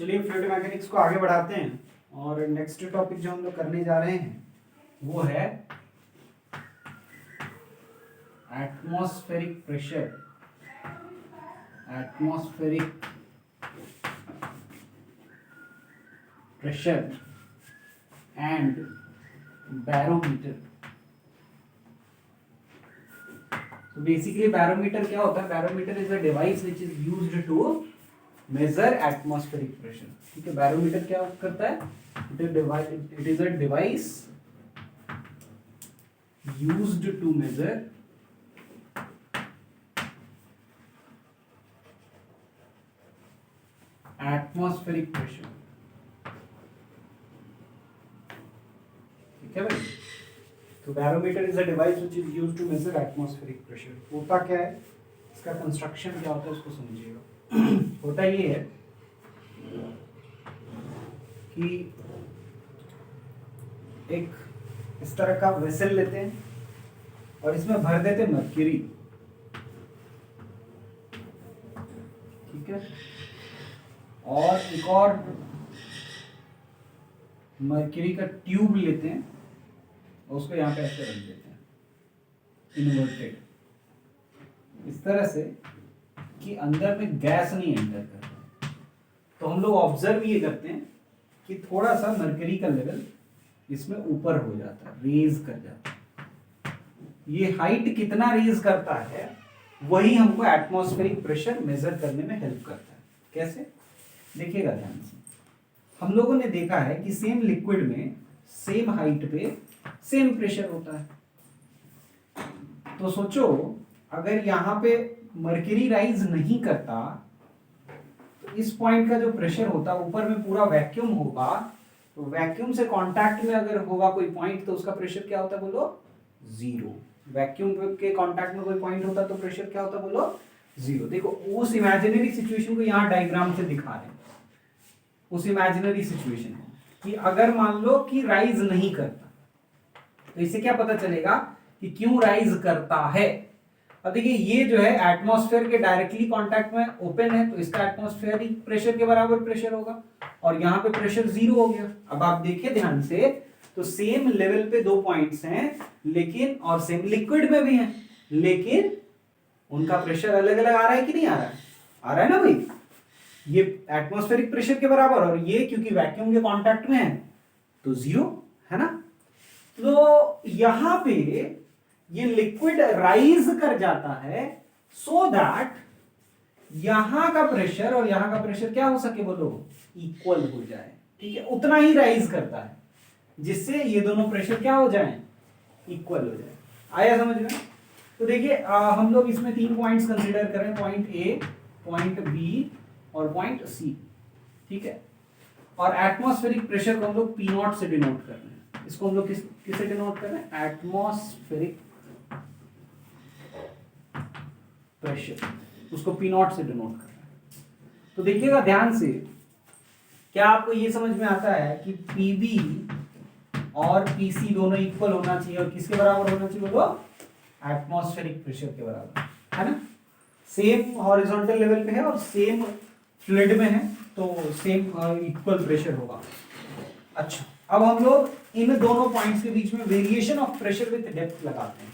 चलिए fluid mechanics को आगे बढ़ाते हैं और नेक्स्ट टॉपिक जो हम लोग करने जा रहे हैं वो है atmospheric pressure. Atmospheric pressure and barometer. तो बेसिकली बैरोमीटर क्या होता है? Barometer is a device which is used to measure atmospheric pressure. ठीक है, बैरोमीटर क्या करता है? It is a device used to measure atmospheric pressure. ठीक है भाई, तो barometer is a device which is used to measure atmospheric pressure. होता क्या है, इसका कंस्ट्रक्शन क्या होता है उसको समझिएगा। होता ये है कि एक इस तरह का वेसल लेते हैं और इसमें भर देते हैं मर्क्यूरी। ठीक है, और एक और मर्क्यूरी का ट्यूब लेते हैं और उसको यहाँ पे ऐसे रख देते हैं इन्वर्टेड, इस तरह से कि अंदर में गैस नहीं एंटर कर रहा। तो हम लोग ऑब्जर्व ये करते हैं कि थोड़ा सा मर्क्यूरी का लेवल इसमें ऊपर हो जाता है, रेज कर जाता है। ये हाइट कितना रेज करता है वही हमको एटमॉस्फेरिक प्रेशर मेजर करने में हेल्प करता है। कैसे? देखिएगा ध्यान से। हम लोगों ने देखा है कि सेम लिक्विड में सेम हाइट पे सेम प्रेशर होता है। तो सोचो अगर यहाँ पे मर्क्यूरी राइज नहीं करता तो इस पॉइंट का जो प्रेशर होता ऊपर में पूरा वैक्यूम होगा, तो वैक्यूम से कांटेक्ट में अगर होगा कोई पॉइंट तो उसका प्रेशर क्या होता है बोलो? जीरो। वैक्यूम के कांटेक्ट में कोई पॉइंट होता तो प्रेशर क्या होता बोलो? जीरो। देखो उस इमेजिनरी सिचुएशन को यहाँ डायग्राम से दिखा रहे हैं। उस इमेजिनरी सिचुएशन कि अगर मान लो कि राइज नहीं करता तो इससे क्या पता चलेगा कि क्यों राइज करता है। अब देखिए ये जो है एटमॉस्फेयर के डायरेक्टली कांटेक्ट में ओपन है तो इसका एटमॉस्फेरिक प्रेशर के बराबर प्रेशर होगा और यहाँ पे प्रेशर जीरो हो गया। अब आप देखिए ध्यान से, तो सेम लेवल पे दो पॉइंट्स हैं लेकिन, और सेम लिक्विड में भी हैं, लेकिन उनका प्रेशर अलग अलग आ रहा है कि नहीं आ रहा है? आ रहा है ना भाई। ये एटमॉस्फेरिक प्रेशर के बराबर और ये क्योंकि वैक्यूम के कांटेक्ट में है तो जीरो है ना। तो यहां पे ये लिक्विड राइज कर जाता है सो दैट यहां का प्रेशर और यहां का प्रेशर क्या हो सके बोलो? इक्वल हो जाए। ठीक है, उतना ही राइज करता है जिससे ये दोनों प्रेशर क्या हो जाए? इक्वल हो जाए। आया समझ में? तो देखिए हम लोग इसमें तीन पॉइंट्स कंसीडर करें, पॉइंट ए, पॉइंट बी और पॉइंट सी। ठीक है, और एटमॉस्फेरिक प्रेशर को हम लोग पी नॉट से डिनोट कर रहे हैं। इसको हम लोग किससे डिनोट कर रहे हैं? एटमॉस्फेरिक प्रेशर, उसको पी नॉट से डिनोट कर रहे हैं। तो देखिएगा ध्यान से, क्या आपको ये समझ में आता है कि पीबी और पीसी दोनों इक्वल होना चाहिए और किसके बराबर होना चाहिए बोलो? एटमॉस्फेरिक प्रेशर के बराबर, है ना। सेम हॉरिजॉन्टल लेवल पे है और सेम फ्लूइड में है तो सेम इक्वल प्रेशर होगा। अच्छा, अब हम लोग इन दोनों पॉइंट्स के बीच में variation of pressure with depth लगाते हैं।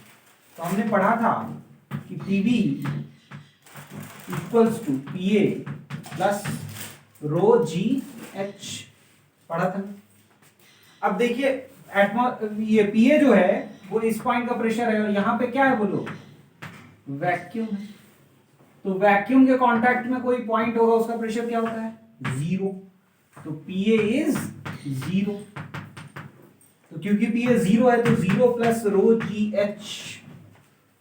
तो हमने पढ़ा था कि PB equals to PA plus rho G H, पढ़ा था। अब देखिए ये पीए जो है वो इस पॉइंट का प्रेशर है और यहां पे क्या है बोलो? वैक्यूम है। तो वैक्यूम के कांटेक्ट में कोई पॉइंट होगा उसका प्रेशर क्या होता है? जीरो। तो पीए इज जीरो। तो क्योंकि पीए जीरो है तो zero plus rho G H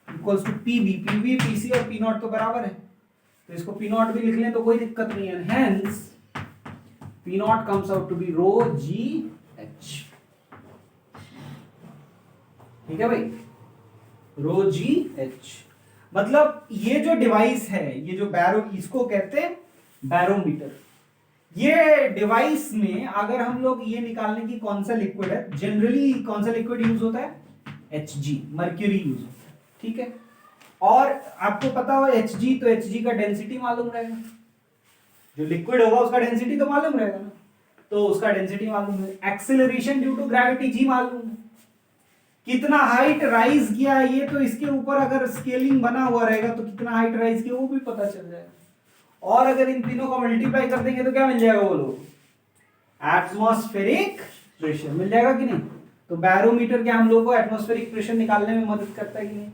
equals to PB. PB PC और पी नॉट तो बराबर है तो इसको पी नॉट भी लिख लें तो कोई दिक्कत नहीं है। Hence P naught comes out to be rho G H. ठीक है भाई, रो जी एच। मतलब ये जो डिवाइस है, ये जो इसको कहते हैं बैरोमीटर। ये डिवाइस में अगर हम लोग ये निकालने की कौन सा लिक्विड है, जनरली कौन सा लिक्विड यूज होता है? Hg, मर्क्यूरी यूज होता है। ठीक है, और आपको पता हो Hg तो Hg का डेंसिटी मालूम रहेगा, जो लिक्विड होगा उसका डेंसिटी तो मालूम रहेगा ना, तो उसका डेंसिटी मालूम है। Acceleration due to gravity G मालूम है। कितना हाइट राइज किया है ये तो इसके ऊपर अगर स्केलिंग बना हुआ रहेगा तो कितना हाइट राइज किया वो भी पता चल जाएगा। और अगर इन तीनों को मल्टीप्लाई कर देंगे तो क्या मिल जाएगा बोलो, एटमॉस्फेरिक प्रेशर मिल जाएगा कि नहीं। तो बैरोमीटर क्या हम लोग को एटमॉस्फेरिक प्रेशर निकालने में मदद करता है कि नहीं।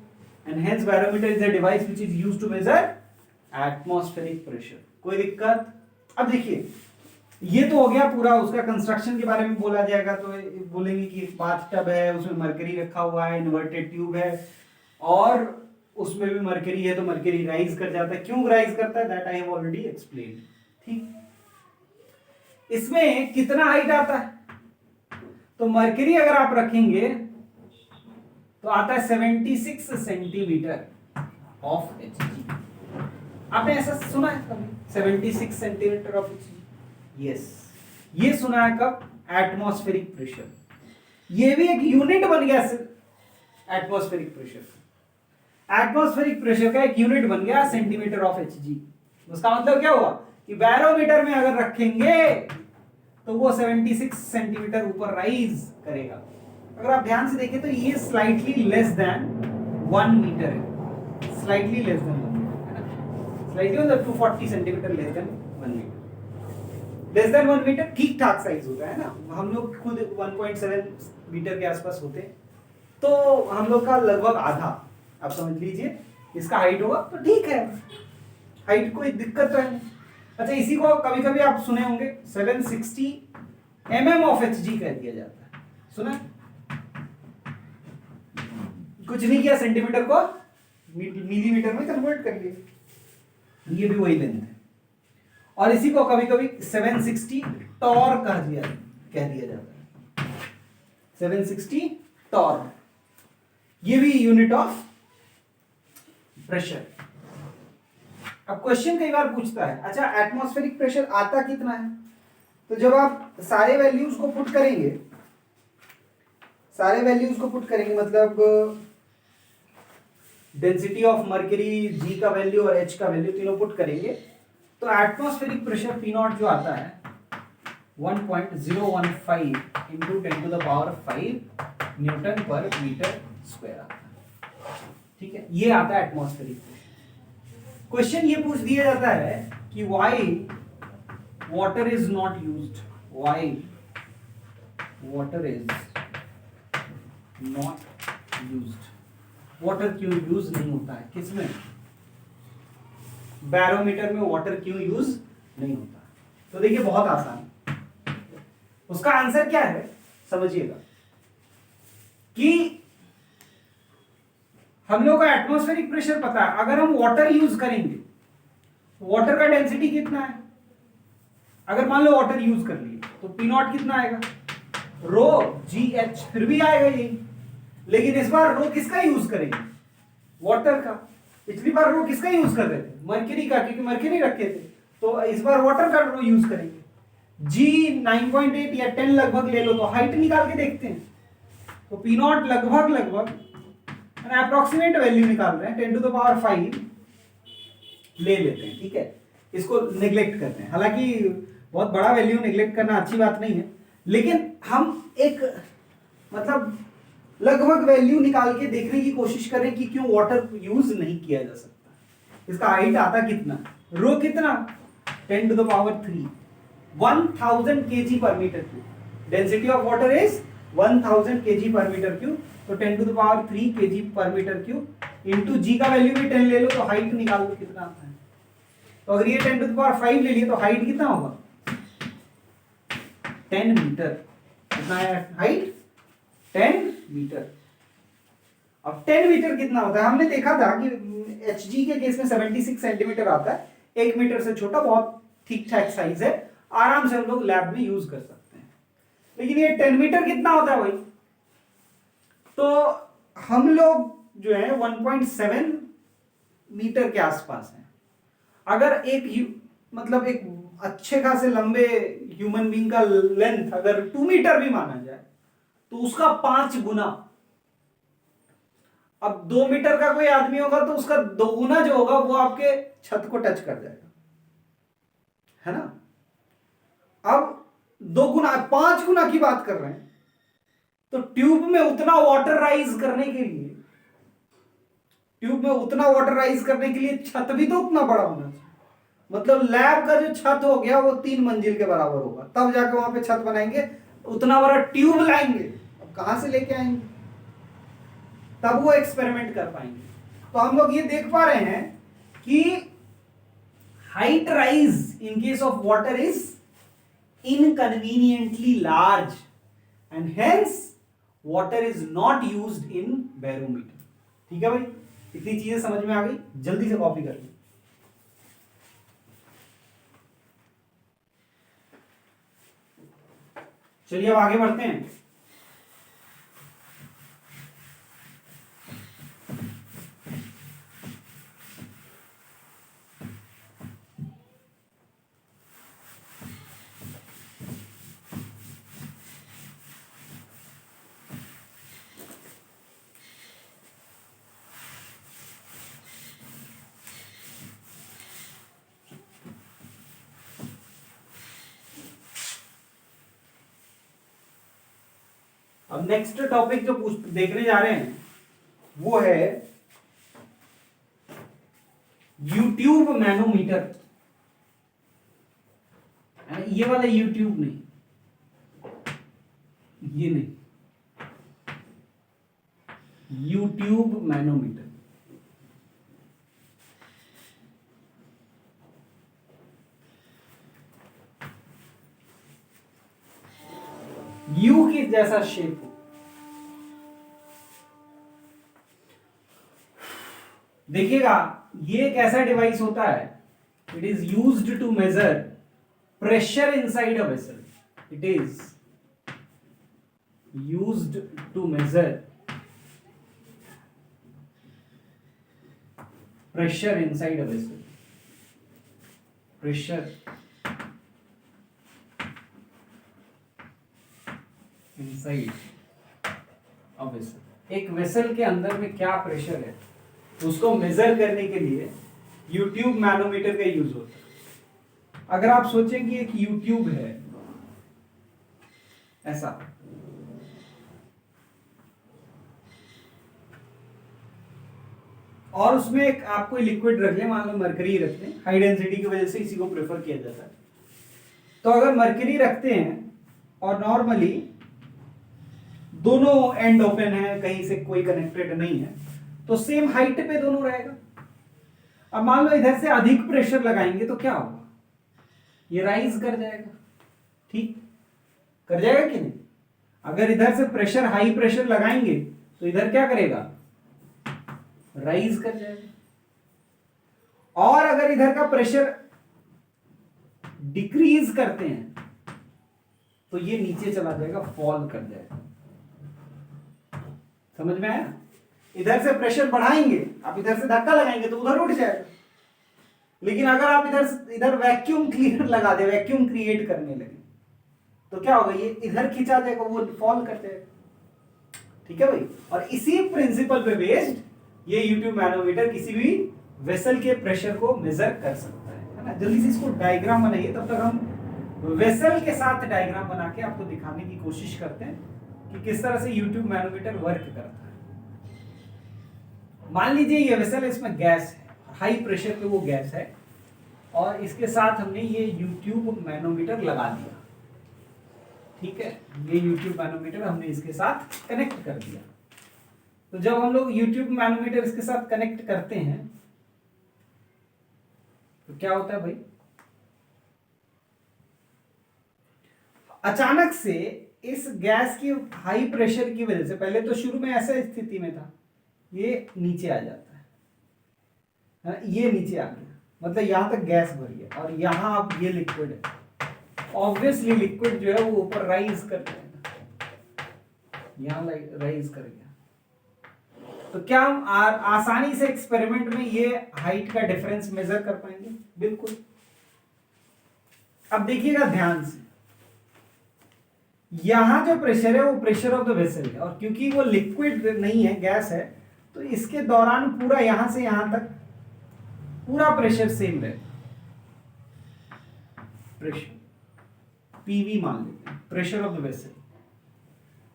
And hence barometer is a device which is used to measure atmospheric pressure. कोई दिक्कत। अब देखिए ये तो हो गया पूरा, उसका कंस्ट्रक्शन के बारे में बोला जाएगा तो बोलेंगे कि एक बाथ टब है, उसमें मरकरी रखा हुआ है, इन्वर्टेड ट्यूब है और उसमें भी मरकरी है तो मरकरी राइज कर जाता है। क्यों राइज करता है that I have already explained. ठीक, इसमें कितना हाइट आता है, तो मरकरी अगर आप रखेंगे तो आता है 76 सेंटीमीटर ऑफ Hg। आपने ऐसा सुना है कभी 76 सेंटीमीटर ऑफ Hg? यस, ये सुना है कब, एटमॉस्फेरिक प्रेशर। ये भी एक यूनिट बन गया एटमॉस्फेरिक प्रेशर। एटमॉस्फेरिक प्रेशर का एक यूनिट बन गया सेंटीमीटर ऑफ Hg। उसका मतलब क्या हुआ कि बैरोमीटर में अगर रखेंगे तो वो 76 सेंटीमीटर ऊपर राइज करेगा। अगर आप ध्यान से देखें तो ये स्लाइटली लेस देन 1 मीटर है, स्लाइटली लेस देन 1 मीटर है ना, स्लाइटली मतलब 240 centimetre less than 1 metre. Less than 1 metre ठीक ठाक साइज होता है ना, हम लोग खुद 1.7 मीटर के आसपास होते हैं, तो हम लोग का लगभग आधा आप समझ लीजिए इसका हाइट होगा, तो ठीक है, हाइट कोई दिक्कत तो है। अच्छा, इसी को कभी कभी आप सुने होंगे 760 mm ऑफ Hg कह दिया जाता है, सुना? कुछ नहीं किया, सेंटीमीटर को मिलीमीटर में कन्वर्ट कर लिया, ये भी वही लेंथ है। और इसी को कभी कभी 760 टॉर कह दिया जाता है, 760 टॉर, ये भी यूनिट ऑफ प्रेशर। अब क्वेश्चन कई बार पूछता है, अच्छा एटमॉस्फेरिक प्रेशर आता कितना है, तो जब आप सारे वैल्यूज को पुट करेंगे, मतलब डेंसिटी ऑफ मर्करी, जी का वैल्यू और एच का वैल्यू तीनों पुट करेंगे, तो एटमॉस्फेरिक प्रेशर पी नॉट जो आता है 1.015 इंटू 10⁵ न्यूटन पर मीटर स्क्वायर आता है। ठीक है, ये आता है एटमॉस्फेरिक प्रेशर। क्वेश्चन ये पूछ दिया जाता है कि why water is not used, why water is not used, water क्यों यूज नहीं होता है, किसमें, बैरोमीटर में वाटर क्यों यूज नहीं होता। तो देखिए बहुत आसान, उसका आंसर क्या है समझिएगा कि हम लोग का एटमॉस्फेरिक प्रेशर पता है, अगर हम वाटर यूज करेंगे वाटर का डेंसिटी कितना है, अगर मान लो वाटर यूज कर लिए तो पी नॉट कितना आएगा, रो जी एच, फिर भी आएगा यही, लेकिन इस बार रो किसका यूज करेंगे, वाटर का। पिछली बार रो किसका यूज कर रहे थे, मर्क्यूरी का, क्योंकि मर्क्यूरी रखे थे, तो इस बार वाटर का रो यूज करेंगे। जी 9.8 या 10 लगभग ले लो, तो हाइट निकाल के देखते हैं, तो पी नॉट लगभग अप्रोक्सीमेट वैल्यू निकाल रहे हैं 10⁵ ले लेते हैं। ठीक है, इसको नेग्लेक्ट करते हैं, हालांकि बहुत बड़ा वैल्यू नेग्लेक्ट करना अच्छी बात नहीं है, लेकिन हम एक मतलब लगभग वैल्यू निकाल के देखने की कोशिश करें कि क्यों वाटर यूज नहीं किया जा सकता। इसका हाइट आता कितना, रो कितना 10⁻³ 1000 kg per meter cube, density of water is 1000 kg per meter cube, तो 10⁻³ kg per meter cube into g का वैल्यू भी 10 ले लो, तो हाइट निकाल लो कितना आता है। तो अगर ये 10⁵ ले लिए तो हाइट कितना होगा 10 मीटर, कितना है हाइट 10 मीटर। अब 10 मीटर कितना होता है, हमने देखा था कि Hg के केस में 76 सेंटीमीटर आता है, 1 मीटर से छोटा, बहुत ठीक ठाक साइज है, आराम से हम लोग लैब में यूज कर सकते हैं। लेकिन ये 10 मीटर कितना होता है भाई, तो हम लोग जो है 1.7 मीटर के आसपास है। अगर एक मतलब एक अच्छे खासे लंबे ह्यूमन बीइंग का लेंथ अगर 2 मीटर भी माना जाए तो उसका 5 गुना, अब 2 मीटर का कोई आदमी होगा तो उसका 2 गुना जो होगा वो आपके छत को टच कर जाएगा, है ना। अब 2 गुना 5 गुना की बात कर रहे हैं, तो ट्यूब में उतना वाटर राइज करने के लिए, छत भी तो उतना बड़ा होना चाहिए। मतलब लैब का जो छत हो गया वो 3 मंजिल के बराबर होगा, तब जाके वहां पे छत बनाएंगे, उतना बड़ा ट्यूब लाएंगे, अब कहां से लेके आएंगे, तब वो एक्सपेरिमेंट कर पाएंगे। तो हम लोग ये देख पा रहे हैं कि height rise in case of water is inconveniently large and hence water is not used in barometer. ठीक है भाई, इतनी चीजें समझ में आ गई, जल्दी से कॉपी कर लो। चलिए अब आगे बढ़ते हैं। अब नेक्स्ट टॉपिक जो देखने जा रहे हैं वो है यूट्यूब मैनोमीटर। ये वाला यूट्यूब नहीं, ये नहीं, यूट्यूब मैनोमीटर। यू की जैसा शेप हो, देखिएगा ये एक ऐसा डिवाइस होता है, it is used to measure pressure inside a vessel. It is used to measure pressure inside a vessel. Pressure inside a vessel, एक वेसल के अंदर में क्या प्रेशर है उसको मेजर करने के लिए यूट्यूब मैनोमीटर का यूज होता है। अगर आप सोचें कि एक यूट्यूब है ऐसा, और उसमें एक आप कोई लिक्विड रख लें, मान लो मरकरी रखते हैं, हाई डेंसिटी की वजह से इसी को प्रेफर किया जाता है। तो अगर मरकरी रखते हैं और नॉर्मली दोनों एंड ओपन है, कहीं से कोई कनेक्टेड नहीं है, तो सेम हाइट पे दोनों रहेगा। अब मान लो इधर से अधिक प्रेशर लगाएंगे तो क्या होगा, ये राइज कर जाएगा। ठीक कर जाएगा कि नहीं। अगर इधर से प्रेशर हाई प्रेशर लगाएंगे तो इधर क्या करेगा, राइज कर जाएगा। और अगर इधर का प्रेशर डिक्रीज करते हैं तो ये नीचे चला जाएगा, फॉल कर जाएगा। समझ में आया। इधर से प्रेशर बढ़ाएंगे, आप इधर से धक्का लगाएंगे तो उधर उठ जाएगा। लेकिन अगर आप इधर वैक्यूम क्लीनर लगा दे, वैक्यूम क्रिएट करने लगे, तो क्या होगा, ये इधर खिंचा जाएगा, वो फॉल कर जाएगा। ठीक है भाई। और इसी प्रिंसिपल पे बेस्ड ये यूट्यूब मैनोमीटर किसी भी वेसल के प्रेशर को मेजर कर सकता है ना। जल्दी से इसको डायग्राम बनाइए, तब तक हम वेसल के साथ डायग्राम बना के आपको दिखाने की कोशिश करते हैं कि किस तरह से यूट्यूब मैनोमीटर वर्क करता है। मान लीजिए ये वेसल है, इसमें गैस है, हाई प्रेशर पे वो गैस है, और इसके साथ हमने ये यूट्यूब मैनोमीटर लगा दिया। ठीक है, ये यूट्यूब मैनोमीटर हमने इसके साथ कनेक्ट कर दिया। तो जब हम लोग यूट्यूब मैनोमीटर इसके साथ कनेक्ट करते हैं तो क्या होता है भाई, अचानक से इस गैस की हाई प्रेशर की वजह से, पहले तो शुरू में ऐसा स्थिति में था, ये नीचे आ जाता है, ये नीचे आ गया, मतलब यहां तक गैस भरी है, और यहां अब ये लिक्विड है। ऑब्वियसली लिक्विड जो है वो ऊपर राइज कर जाएगा, यहां राइज कर गया। तो क्या हम आसानी से एक्सपेरिमेंट में ये हाइट का डिफरेंस मेजर कर पाएंगे? बिल्कुल। अब देखिएगा ध्यान से, यहां जो प्रेशर है वो प्रेशर ऑफ द वेसल है, और क्योंकि वो लिक्विड नहीं है, गैस है, तो इसके दौरान पूरा यहां से यहां तक पूरा प्रेशर सेम रहेगा। प्रेशर पीवी मान लेते हैं, प्रेशर ऑफ द वेसल।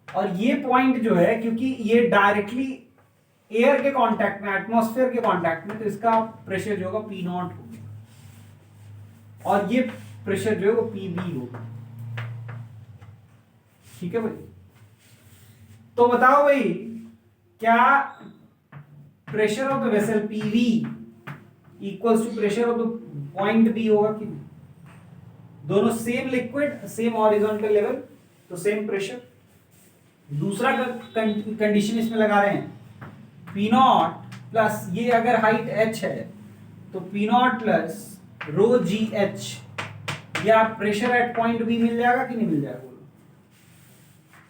और ये पॉइंट जो है, क्योंकि ये डायरेक्टली एयर के कांटेक्ट में, एटमॉस्फेयर के कांटेक्ट में, तो इसका प्रेशर जो होगा पी नॉट होगा, और ये प्रेशर जो है वो पीबी होगा। ठीक है भाई, तो बताओ भाई, क्या pressure of the vessel PV equals to pressure of the point B होगा कि नहीं? दोनों same liquid, same horizontal level, तो सेम प्रेशर। दूसरा कंडीशन इसमें लगा रहे हैं, पी नॉट प्लस, ये अगर हाइट h है तो P naught plus rho G H, या प्रेशर एट पॉइंट बी मिल जाएगा कि नहीं मिल जाएगा? बोलो।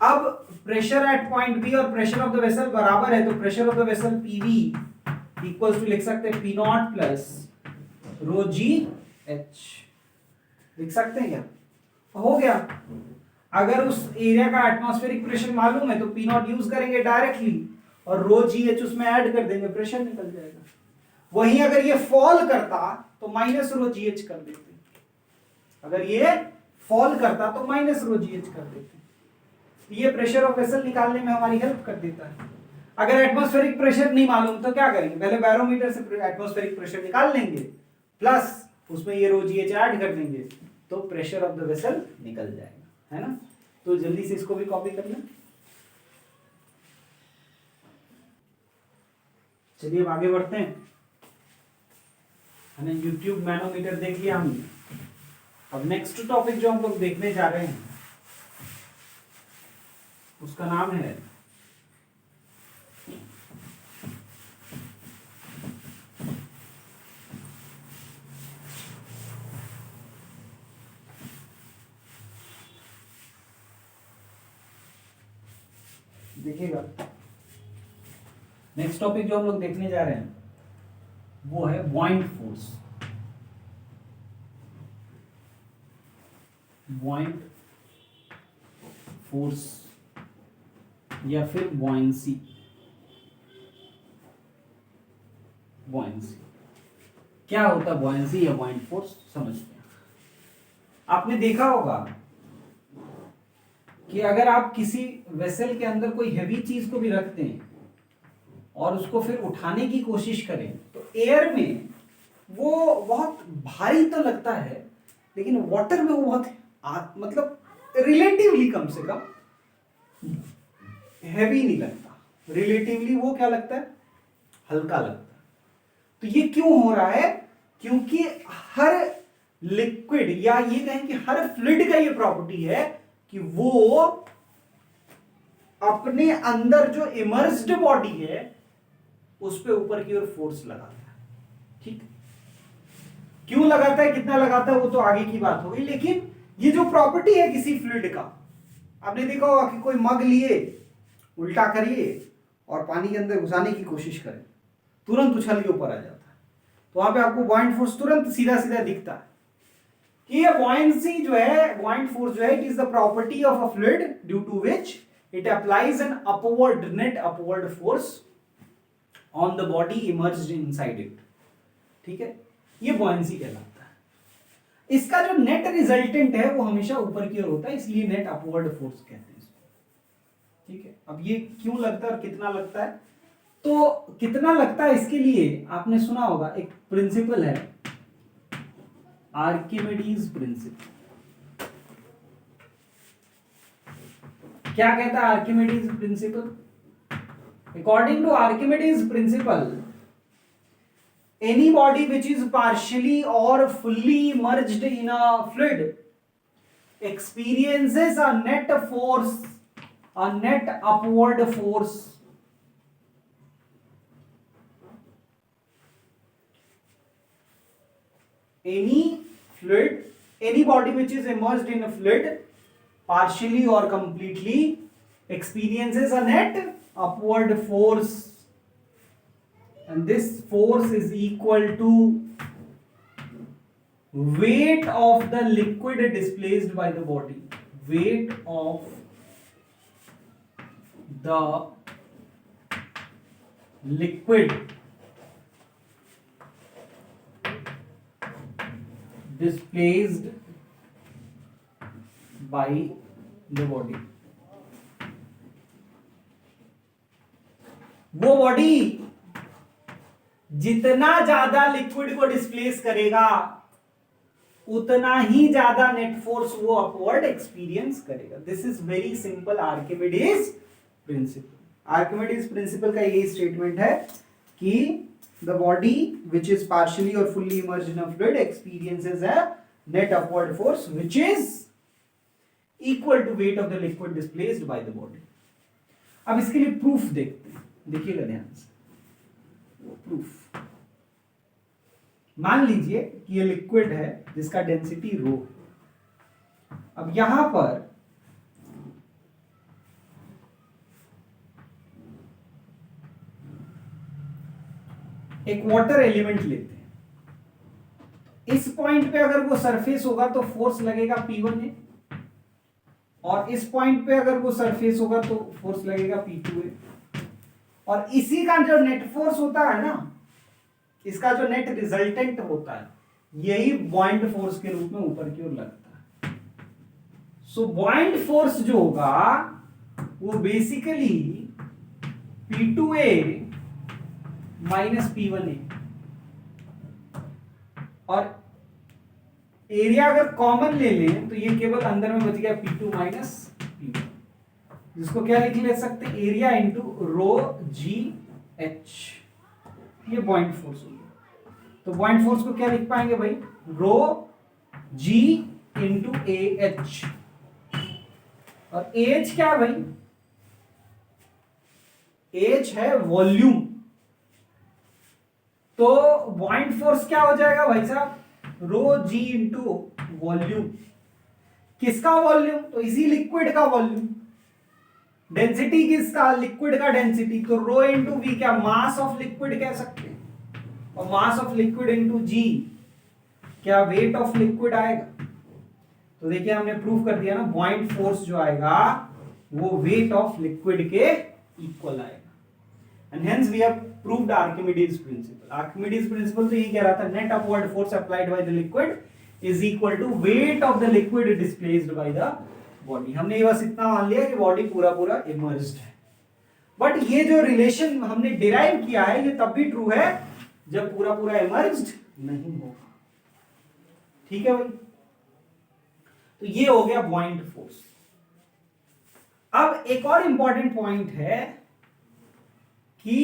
अब प्रेशर एट पॉइंट बी और प्रेशर ऑफ द वेसल बराबर है, तो pressure of the vessel PV equals to लिख सकते हैं P naught plus rho G H. लिख सकते हैं क्या? हो गया। अगर उस एरिया का एटमॉस्फेरिक प्रेशर मालूम है तो पी नॉट यूज करेंगे डायरेक्टली, और रो जी एच उसमें ऐड कर देंगे, प्रेशर निकल जाएगा। वहीं अगर ये फॉल करता तो माइनस रो जी एच कर देते, अगर ये फॉल करता तो माइनस रो जी एच कर देते। ये प्रेशर ऑफ वेसल निकालने में हमारी हेल्प कर देता है। अगर एटमॉस्फेरिक प्रेशर नहीं मालूम तो क्या करेंगे? पहले बैरोमीटर से एटमॉस्फेरिक प्रेशर निकाल लेंगे, प्लस उसमें ये रो जी एच ऐड कर देंगे, तो प्रेशर ऑफ द वेसल निकल जाएगा, है ना? तो जल्दी से इसको भी कॉपी कर लें। चलिए अब आगे बढ़ते हैं। हमने यूट्यूब मैनोमीटर देख लिया हमने। अब नेक्स्ट टॉपिक जो हम लोग देखने जा रहे हैं उसका नाम है देखिएगा, नेक्स्ट टॉपिक जो हम लोग देखने जा रहे हैं वो है बॉइंट फोर्स। बॉइंट फोर्स या फिर बॉयंसी। बॉयंसी क्या होता है? बॉयंसी या बॉइंट फोर्स समझते हैं। आपने देखा होगा कि अगर आप किसी वेसल के अंदर कोई हैवी चीज को भी रखते हैं और उसको फिर उठाने की कोशिश करें तो एयर में वो बहुत भारी तो लगता है, लेकिन वाटर में वो बहुत मतलब रिलेटिवली कम से कम हैवी नहीं लगता। रिलेटिवली वो क्या लगता है? हल्का लगता है। तो ये क्यों हो रहा है? क्योंकि हर लिक्विड, या ये कहें कि हर फ्लूइड का ये प्रॉपर्टी है कि वो अपने अंदर जो इमर्स्ड बॉडी है उस पे ऊपर की ओर फोर्स लगाता है। ठीक, क्यों लगाता है, कितना लगाता है, वो तो आगे की बात होगी, लेकिन ये जो प्रॉपर्टी है किसी फ्लूइड का, आपने देखा होगा कि कोई मग लिए, उल्टा करिए और पानी के अंदर घुसाने की कोशिश करें, तुरंत उछल के ऊपर आ जाता है। तो वहां पे आपको बॉइंट फोर्स तुरंत सीधा सीधा दिखता है कि ये बॉयंसी जो है, बॉइंट फोर्स जो है, it is the property of a fluid due to which it applies an upward, net upward force on the body immersed inside it. ठीक है, ये बॉयंसी कहलाता है। इसका जो नेट रिजल्टेंट है वो हमेशा ऊपर की ओर होता है, इसलिए नेट अपवर्ड फोर्स कहते हैं इसको। ठीक है, अब ये क्यों लगता है और कितना लगता है? तो कितना लगता है इसके लिए आपने सुना होगा, एक प्रिंसिपल है आर्किमिडीज प्रिंसिपल। क्या कहता है Archimedes principle? According to Archimedes principle, any body which is partially or fully immersed in a fluid experiences a net force, a net upward force any body which is immersed in a fluid partially or completely experiences a net upward force, and this force is equal to weight of the liquid displaced by the body. Weight of the liquid displaced by the body. वो body जितना ज्यादा liquid को displace करेगा उतना ही ज्यादा net force वो upward experience करेगा। This is very simple Archimedes principle. Archimedes principle का यही स्टेटमेंट है कि the body which is partially or fully immersed in a fluid experiences a net upward force which is equal to weight of the liquid displaced by the body. अब इसके लिए proof देखते हैं, देखिएगा ध्यान से। प्रूफ, मान लीजिए कि ये लिक्विड है जिसका डेंसिटी रो है। अब यहां पर एक वाटर एलिमेंट लेते हैं। इस पॉइंट पे अगर वो सरफेस होगा तो फोर्स लगेगा P1A, और इस पॉइंट पे अगर वो सरफेस होगा तो फोर्स लगेगा P2A। और इसी का जो नेट फोर्स होता है ना, इसका जो नेट रिजल्टेंट होता है, यही बॉइंड फोर्स के रूप में ऊपर की ओर लगता है। सो बॉइंड फोर्स जो होगा वो बेसिकली P2A माइनस P1A, और एरिया अगर कॉमन ले लें तो ये केवल अंदर में बच गया P2 माइनस P1, जिसको क्या ले सकते हैं, area into rho G H. ये पॉइंट फोर्स हो गया। तो पॉइंट फोर्स को क्या लिख पाएंगे भाई, रो जी इंटू ए एच। और ए एच क्या है भाई, एच है वॉल्यूम। तो पॉइंट फोर्स क्या हो जाएगा भाई साहब, रो जी इंटू वॉल्यूम। किसका वॉल्यूम, तो इसी लिक्विड का वॉल्यूम। डेंसिटी किसका, लिक्विड का डेंसिटी, तो रो इंटू वी क्या, मास ऑफ लिक्विड कह सकते हैं। और मास ऑफ लिक्विड इंटू जी क्या, वेट ऑफ लिक्विड आएगा। तो देखिए हमने प्रूव कर दिया ना, पॉइंट फोर्स जो आएगा वो वेट ऑफ लिक्विड के इक्वल आएगा। And hence we have proved Archimedes principle. Archimedes principle तो ये कह रहा था, net upward force applied by the liquid is equal to weight of the liquid displaced by the body. हमने ये बस इतना मान लिया कि बॉडी पूरा पूरा इमर्ज्ड है। बट ये जो रिलेशन हमने डिराइव किया है ये तब भी ट्रू है जब पूरा पूरा इमर्ज्ड नहीं होगा। ठीक है भाई, तो ये हो गया पॉइंट फोर्स। अब एक और इंपॉर्टेंट पॉइंट है कि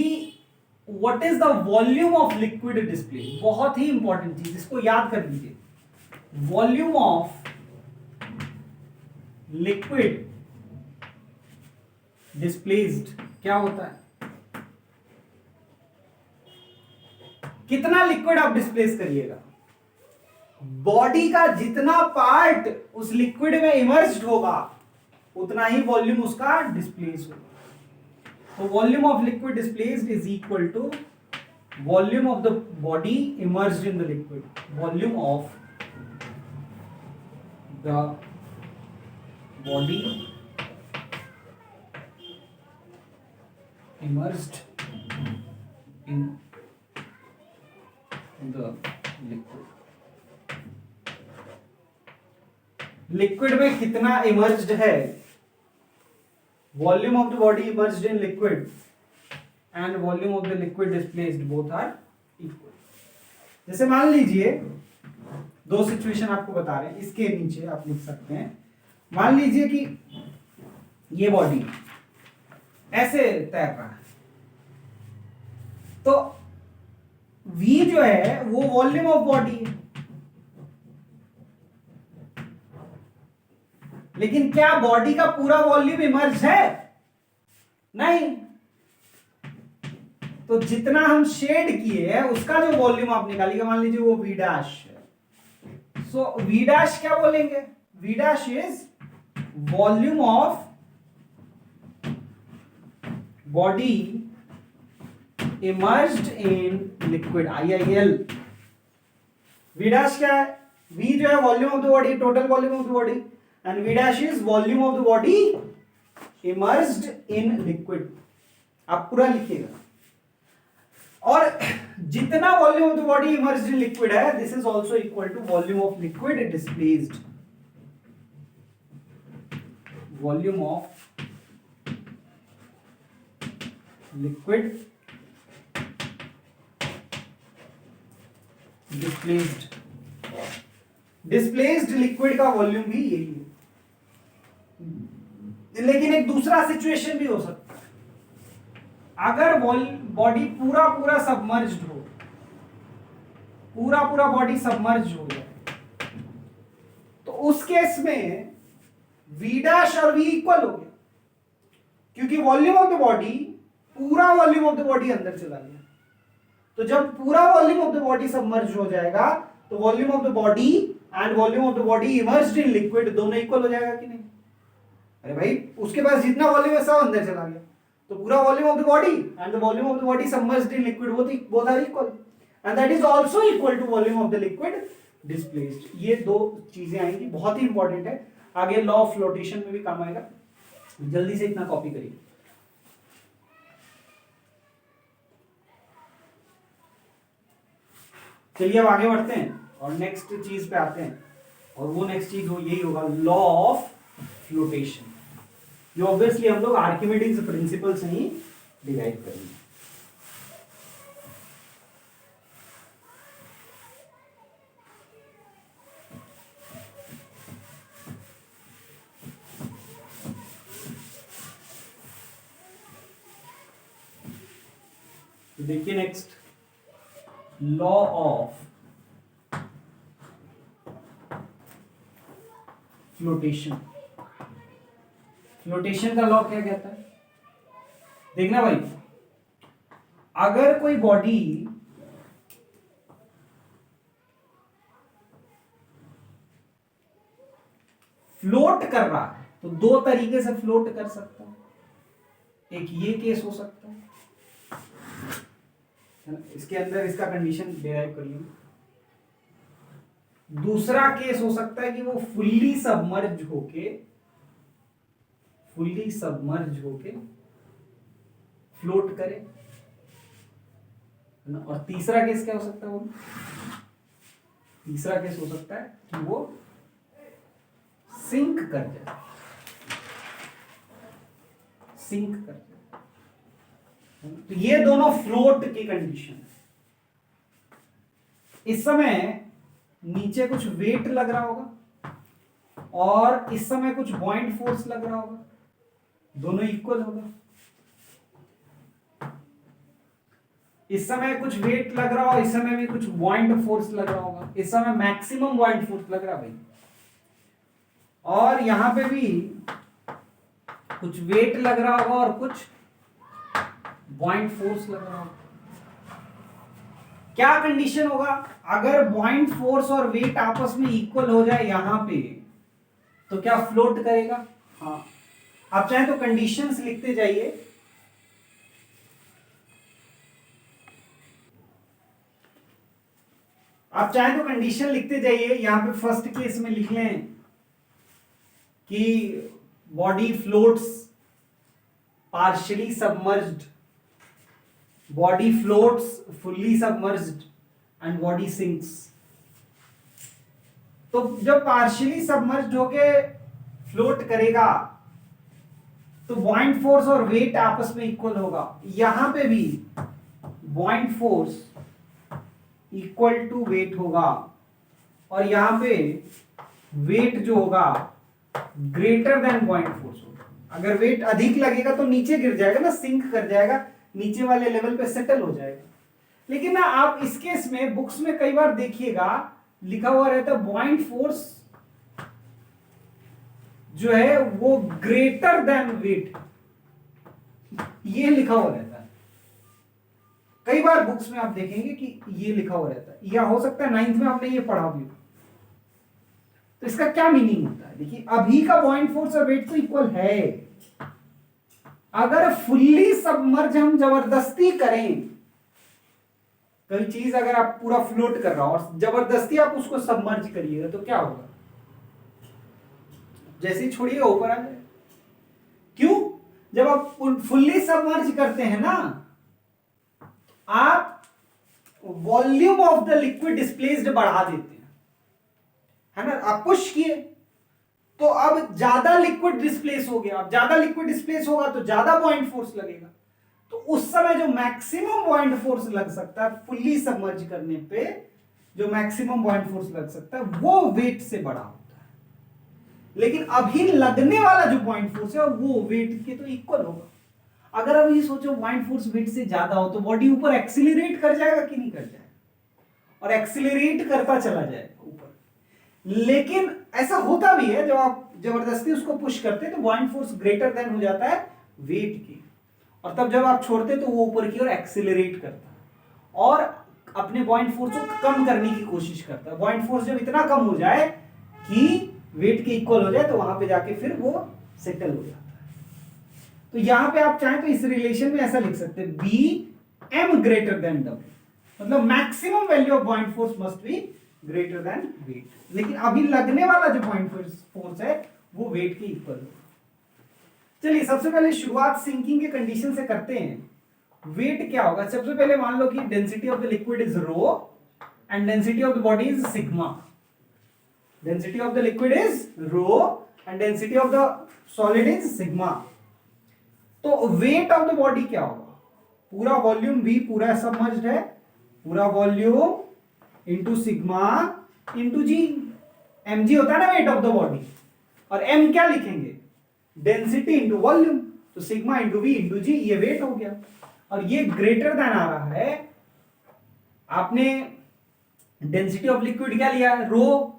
what is the volume of liquid display. बहुत ही इंपॉर्टेंट चीज, इसको याद कर लीजिए। वॉल्यूम ऑफ लिक्विड डिस्प्लेस्ड क्या होता है, कितना लिक्विड आप डिस्प्लेस करिएगा, बॉडी का जितना पार्ट उस लिक्विड में इमर्ज्ड होगा उतना ही वॉल्यूम उसका डिस्प्लेस होगा। So volume of liquid displaced is equal to volume of the body immersed in the liquid. Volume of the body immersed in the liquid. Liquid में कितना इमर्ज्ड है, volume of the body immersed in liquid and volume of the liquid displaced both are equal. जैसे मान लीजिए दो situation आपको बता रहे हैं, इसके नीचे आप लिख सकते हैं। मान लीजिए कि ये बॉडी ऐसे तैर रहा है, तो V जो है वो वॉल्यूम ऑफ बॉडी है, लेकिन क्या बॉडी का पूरा वॉल्यूम इमर्ज है, नहीं। तो जितना हम शेड किए हैं उसका जो वॉल्यूम आप निकालिएगा, मान लीजिए वो V डैश है। सो V डैश क्या बोलेंगे, V dash is volume of body immersed in liquid, IIL। V dash क्या है, V जो है volume of the body, total volume of the body, and V dash is volume of the body immersed in liquid। आप पूरा लिखिएगा। और जितना volume of the body immersed in liquid है, this is also equal to volume of liquid displaced. Volume of liquid displaced liquid का volume भी यही है। लेकिन एक दूसरा सिचुएशन भी हो सकता है, अगर बॉडी पूरा पूरा सबमर्ज्ड हो, पूरा पूरा बॉडी सबमर्ज हो जाए, तो उस केस में V डैश और V इक्वल हो गया, क्योंकि वॉल्यूम ऑफ द बॉडी, पूरा वॉल्यूम ऑफ द बॉडी अंदर चला गया। तो जब पूरा volume of the body submerge हो जाएगा तो volume of the body and volume of the body immersed in liquid दोनों इक्वल हो जाएगा कि नहीं? अरे भाई, उसके पास जितना वॉल्यूम है सब अंदर चला गया, तो पूरा volume of the body and the volume of the body submerged in liquid both are equal, and that is also equal to volume of the liquid displaced. ये दो चीजें आएंगी, बहुत ही इंपॉर्टेंट है, आगे लॉ ऑफ फ्लोटेशन में भी काम आएगा। जल्दी से इतना कॉपी करिए। चलिए अब आगे बढ़ते हैं और नेक्स्ट चीज पे आते हैं, और वो नेक्स्ट चीज यही होगा, लॉ ऑफ फ्लोटेशन, जो ऑब्वियसली हम लोग आर्किमिडीज प्रिंसिपल से ही डिराइव करेंगे। तो देखिए next, law of flotation. Flotation का लॉ क्या कहता है? देखना भाई, अगर कोई बॉडी फ्लोट कर रहा है तो दो तरीके से फ्लोट कर सकता है। एक ये केस हो सकता है, इसके अंदर इसका कंडीशन डिराइव कर लीजिए। दूसरा केस हो सकता है कि वो फुल्ली सबमर्ज होके फ्लोट करे, और तीसरा केस क्या हो सकता है? वो तीसरा केस हो सकता है कि वो सिंक कर जाए, तो ये दोनों फ्लोट की कंडीशन है। इस समय नीचे कुछ वेट लग रहा होगा और इस समय कुछ बॉइंट फोर्स लग रहा होगा, दोनों इक्वल होगा। इस समय कुछ वेट लग रहा होगा, इस समय भी कुछ बॉइंट फोर्स लग रहा होगा, इस समय मैक्सिमम बॉइंट फोर्स लग रहा है भाई, और यहां पे भी कुछ वेट लग रहा होगा और कुछ बॉइंट फोर्स लग रहा होगा। क्या कंडीशन होगा? अगर बॉइंट फोर्स और वेट आपस में इक्वल हो जाए यहां पे, तो क्या फ्लोट करेगा? हाँ। आप चाहें तो कंडीशंस लिखते जाइए। यहां पे फर्स्ट केस में लिख लें कि body floats partially submerged, body floats fully submerged and body sinks. तो जब पार्शियली सबमर्ज्ड होके फ्लोट करेगा तो बॉइंट फोर्स और वेट आपस में इक्वल होगा। यहां पे भी buoyant force equal to weight होगा, और यहां पे वेट जो होगा ग्रेटर देन बॉइंट फोर्स होगा। अगर वेट अधिक लगेगा तो नीचे गिर जाएगा ना, सिंक कर जाएगा, नीचे वाले लेवल पे सेटल हो जाएगा। लेकिन ना आप इस केस में बुक्स में कई बार देखिएगा लिखा हुआ रहता है बॉइंट फोर्स जो है वो ग्रेटर देन वेट, ये लिखा हुआ रहता है। कई बार बुक्स में आप देखेंगे कि ये लिखा हुआ रहता है, या हो सकता है 9th में आपने ये पढ़ा भी। तो इसका क्या मीनिंग होता है? देखिए, अभी का बॉइंट फोर्स और वेट तो इक्वल है। अगर फुल्ली सबमर्ज हम जबरदस्ती करें, कोई चीज अगर आप पूरा फ्लोट कर रहा हो और जबरदस्ती आप उसको सबमर्ज करिएगा तो क्या होगा? जैसे ही छोड़िएगा ऊपर आ जाए। क्यों? जब आप फुल्ली सबमर्ज करते हैं ना, आप volume of the liquid displaced बढ़ा देते हैं, है ना। आप पुश किए तो अब ज्यादा लिक्विड डिस्प्लेस हो गया, अब ज्यादा लिक्विड डिस्प्लेस होगा तो ज्यादा बॉइंट फोर्स लगेगा। तो उस समय जो मैक्सिमम बॉइंट फोर्स लग सकता है फुल्ली सबमर्ज करने पे, जो मैक्सिमम बॉइंट फोर्स लग सकता है वो वेट से बड़ा होता है। लेकिन अभी लगने वाला जो पॉइंट फोर्स है वो वेट के तो इक्वल होगा। अगर अब ये सोचो पॉइंट फोर्स वेट से ज्यादा हो तो बॉडी ऊपर एक्सिलरेट कर जाएगा कि नहीं कर जाएगा, और एक्सिलरेट करता चला जाएगा ऊपर। लेकिन ऐसा होता भी है, जब आप जबरदस्ती उसको पुश करते हैं तो पॉइंट फोर्स ग्रेटर देन हो जाता है वेट की, और तब जब आप छोड़ते तो वो ऊपर की ओर एक्सिलरेट करता है और अपने पॉइंट फोर्स को कम करने की कोशिश करता है। पॉइंट फोर्स जब इतना कम हो जाए कि वेट के इक्वल हो जाए तो वहां पे जाके फिर वो सेटल हो जाता है। तो यहां पे आप चाहें तो इस रिलेशन में ऐसा लिख सकते हैं, B M greater than W, मतलब maximum value of point force must be greater than weight. लेकिन अभी लगने वाला जो पॉइंट फोर्स है वो वेट के इक्वल है। चलिए सबसे पहले शुरुआत सिंकिंग के कंडीशन से करते हैं। वेट क्या होगा? सबसे पहले मान लो कि density of the liquid is rho and density of the body is sigma. Density of the liquid is rho and density of the solid is sigma. तो वेट ऑफ द बॉडी क्या होगा? पूरा वॉल्यूम V पूरा submerged है, पूरा volume into sigma into G. mg होता है ना वेट ऑफ द बॉडी, और m क्या लिखेंगे? डेंसिटी इंटू वॉल्यूम, तो सिग्मा इंटू V इंटू जी, ये वेट हो गया। और ये ग्रेटर देन आ रहा है, आपने डेंसिटी ऑफ लिक्विड क्या लिया है? रो।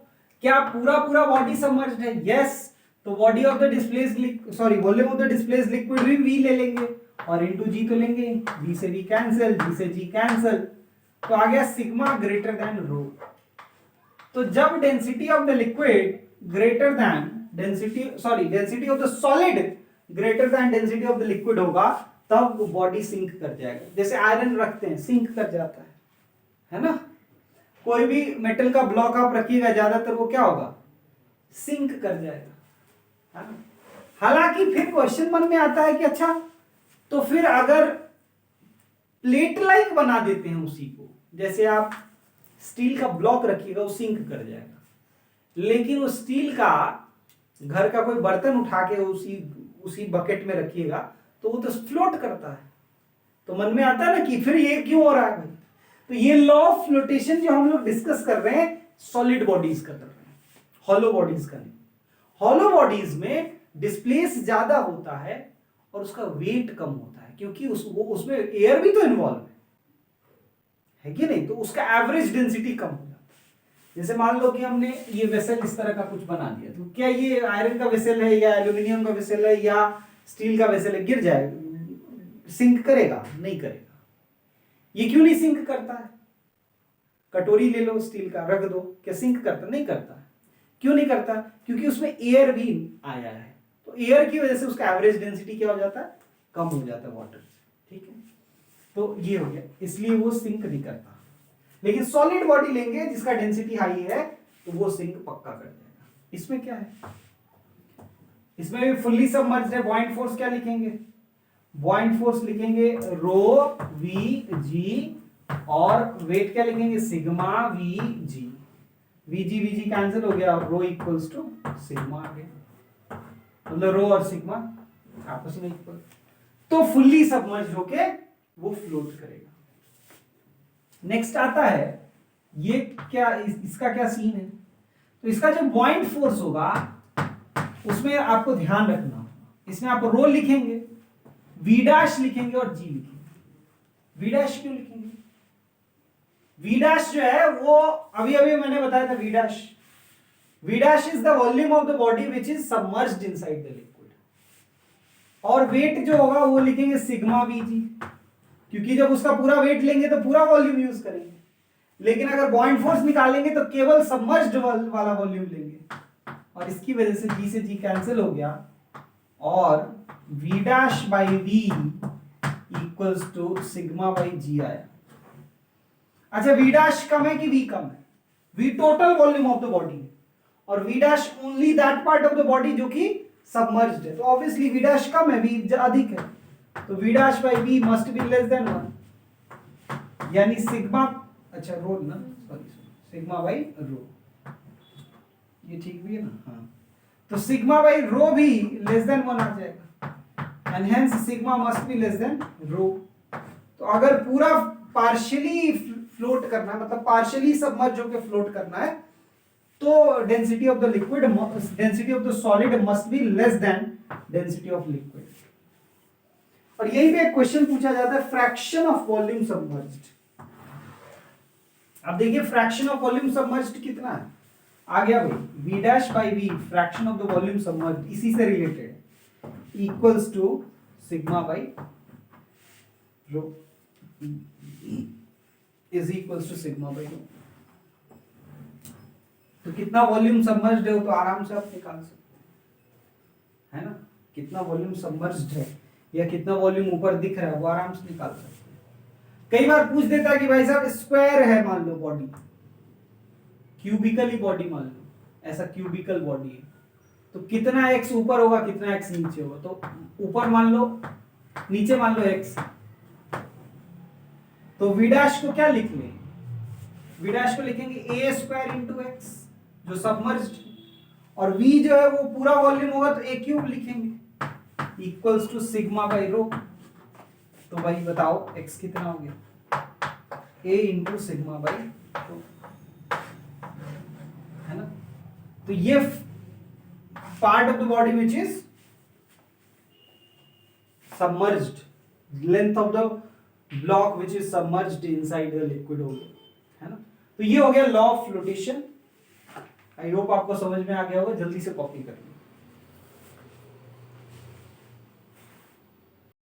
क्या पूरा पूरा बॉडी सबमर्ज्ड है? यस। तो body of the displaced sorry volume of the displaced liquid भी V ले लेंगे, और इंटू जी तो लेंगे, V से V कैंसिल, G से G कैंसिल, तो आ गया सिग्मा ग्रेटर देन रो। तो जब density of the liquid greater than density of the solid greater than density of the liquid होगा, तब वो बॉडी सिंक कर जाएगा। जैसे आयरन रखते हैं, सिंक कर जाता है ना? कोई भी मेटल का ब्लॉक आप रखिएगा ज्यादातर, वो क्या होगा? सिंक कर जाएगा, है ना? हालांकि फिर क्वेश्चन मन में आता है कि अच्छा, तो फिर अगर प्लेट लाइक बना देते हैं उसी को, जैसे आप स्टील का ब्लॉक रखिएगा वो सिंक कर जाएगा, लेकिन वो स्टील का घर का कोई बर्तन उठा के उसी बकेट में रखिएगा तो वो तो फ्लोट करता है। तो मन में आता है ना कि फिर ये क्यों हो रहा है भाई? तो ये लॉ ऑफ फ्लोटेशन जो हम लोग डिस्कस कर रहे हैं सॉलिड बॉडीज का कर रहे हैं, हॉलो बॉडीज का नहीं। हॉलो बॉडीज में डिस्प्लेस ज्यादा होता है और उसका वेट कम होता है, क्योंकि उसमें एयर भी तो इन्वॉल्व है कि नहीं? तो उसका एवरेज डेंसिटी कम हो जाता है। जैसे मान लो कि हमने ये वेसल इस तरह का कुछ बना दिया, तो क्या ये आयरन का वेसल है या एल्यूमिनियम का वेसल है या स्टील का वेसल है, गिर जाएगा? सिंक करेगा? नहीं करेगा। ये क्यों नहीं सिंक करता है? कटोरी ले लो स्टील का, रख दो, क्या सिंक करता? नहीं करता। क्यों नहीं करता? क्योंकि उसमें एयर भी आया है, तो एयर की वजह से उसका एवरेज डेंसिटी क्या हो जाता है? कम हो जाता है वाटर से। ठीक है, तो ये हो गया, इसलिए वो सिंक नहीं करता। लेकिन सॉलिड बॉडी लेंगे जिसका डेंसिटी हाई है तो वो सिंक पक्का कर देगा। इसमें क्या है? इसमें भी फुल्ली सबमर्ज्ड है। बॉइंट फोर्स क्या लिखेंगे? बॉइंट फोर्स लिखेंगे रो वी जी, और वेट क्या लिखेंगे? Sigma we ji. We ji cancel हो गया, और रो इक्वल्स टू सिग्मा आ गया, मतलब रो और सिग्मा आपस में इक्वल। तो फुल्ली सबमर्ज होके वो फ्लोट करेगा। नेक्स्ट आता है, ये क्या, इसका क्या सीन है? तो इसका जो पॉइंट फोर्स होगा उसमें आपको ध्यान रखना होगा, इसमें आप रो लिखेंगे, वी डैश लिखेंगे और जी लिखेंगे। वी डैश क्यों लिखेंगे? वी डैश जो है वो अभी अभी मैंने बताया था, V dash is the volume of the body which is submerged inside the liquid, और वेट जो होगा वो लिखेंगे सिग्मा वी जी, क्योंकि जब उसका पूरा वेट लेंगे तो पूरा वॉल्यूम यूज करेंगे, लेकिन अगर पॉइंट फोर्स निकालेंगे तो केवल सबमर्ज्ड वाला वॉल्यूम लेंगे, और इसकी वजह से जी से जी कैंसिल हो गया, और V dash by V equals to sigma by g आया। अच्छा, वी डैश कम है कि वी कम है? V total volume of the body, और V dash only that part of the body जो कि सबमर्ज्ड है, तो ऑब्वियसली वी डैश कम है, वी अधिक है, तो V dash by V must be less than 1, यानी सिग्मा, अच्छा रो ना, सॉरी सिग्मा बाई रो, ये ठीक भी है ना? हाँ, तो सिग्मा बाई रो भी लेस देन 1 आ जाएगा and hence sigma must be less than rho. तो अगर पूरा पार्शियली फ्लोट करना है, मतलब पार्शियली सबमर्ज होकर फ्लोट करना है, तो density of the liquid, density of the solid must be less then density of liquid. और यही पे एक क्वेश्चन पूछा जाता है, फ्रैक्शन ऑफ वॉल्यूम सबमर्ज्ड। अब देखिए फ्रैक्शन ऑफ वॉल्यूम सबमर्ज्ड कितना है, आ गया भाई v dash by v, fraction of the volume submerged, इसी से related, equals to sigma by rho is equals to sigma by rho. तो कितना वॉल्यूम सबमर्ज्ड है वो तो आराम से आप निकाल सकते है ना, कितना वॉल्यूम सबमर्ज्ड है या कितना वॉल्यूम ऊपर दिख रहा है वो आराम से निकाल सकते हैं। कई बार पूछ देता है कि भाई साहब स्क्वायर है मान लो बॉडी, क्यूबिकली बॉडी मान लो, ऐसा क्यूबिकल बॉडी है, तो कितना एक्स ऊपर होगा कितना एक्स नीचे होगा, तो ऊपर मान लो, नीचे मान लो एक्स, तो वी डैश को क्या लिख लें, वी डैश को लिखेंगे ए स्क्वायर इंटू एक्स जो सबमर्ज्ड, और v जो है वो पूरा वॉल्यूम होगा तो a क्यूब लिखेंगे equals to sigma by rho. तो भाई बताओ x कितना हो गया, a into sigma by rho, है ना। तो ये part of the body which is submerged, length of the block which is submerged inside the liquid हो गया, है ना। तो ये हो गया law of flotation. I hope आपको समझ में आ गया होगा, जल्दी से कॉपी करिए।